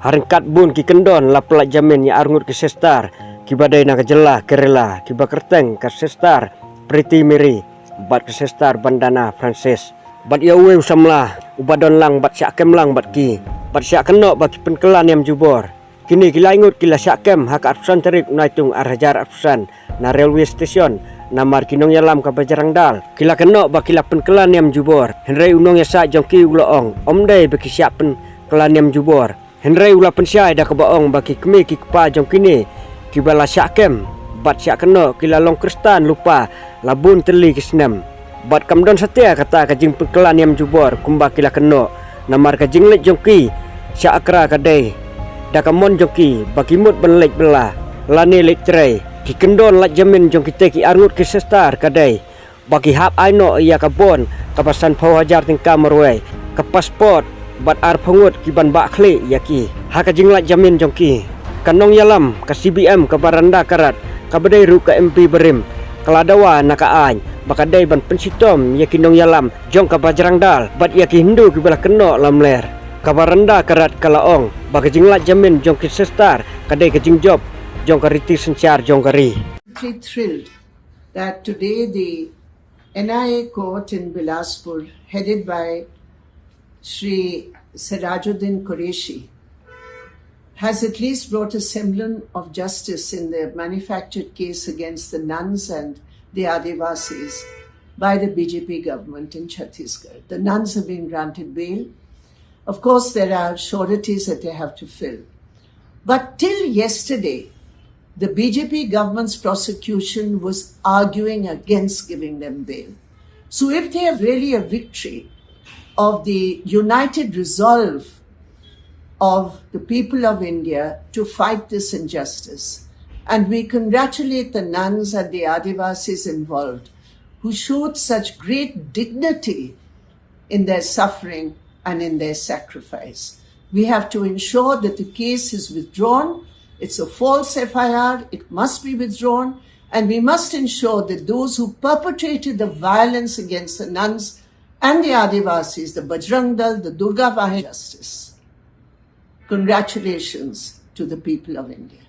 Haringkat bun ki kendon la pelak jamin ya arngut ke sestar ki badai na kejelah kerela ki bakerteng ke sestar Priti Miri bat ke sestar bandana Francis bat ya uwe usamlah ubadon lang bat syakem lang bat syak kenok bagi penkelan yang jubor kini kila ingut kila syakem hak arsan terik naitung arhajar arsan na railway station namar kinong yalam ka Bajarangdal kila kenok bagi la penkelan yang jubor Henry unong ya sa jongki uloong omdai bagi syak penkelan yang jubor Henry ulah pensyai dah kebaong bagi kemi ki kepa jong kini ki bala syakem bat syak keno kila long kristan lupa labun teli kisnem bat kamdon setia kata kajing penkelan yang jubor kumba kila keno namar kajing lek jongki syak akra kadai dah kamon jongki bagi mut benlek bela lani lek cerai ki kendon lak jamin jong kita ki arngut ki sestar kadai bagi hap aino ia kabon kapasan pawhajar tingkah merwai ke pasport bat ar pengut ki ban bak klik yaki hak kajing lak jamin jongki kanong yalam ke CBM ke baranda karat ke bedai ru ke MP berim keladawa naka ain bakadai ban pensitom yaki nong yalam jong ke Bajarangdal bat yaki hindu ki belah keno lamler ke baranda karat ke laong bak kajing lak jamin jong ki sestar kadai kajing job jong ke riti sencar jong kari. Thrilled that today the NIA court in Bilaspur headed by Shri Sirajuddin Qureshi has at least brought a semblance of justice in the manufactured case against the nuns and the Adivasis by the BJP government in Chhattisgarh. The nuns have been granted bail. Of course, there are sureties that they have to fill. But till yesterday, the BJP government's prosecution was arguing against giving them bail. So if they have really a victory of the united resolve of the people of India to fight this injustice. And we congratulate the nuns and the Adivasis involved who showed such great dignity in their suffering and in their sacrifice. We have to ensure that the case is withdrawn. It's a false FIR. It must be withdrawn. And we must ensure that those who perpetrated the violence against the nuns and the Adivasis, the Bajrang Dal, the Durga Vahini justice. Congratulations to the people of India.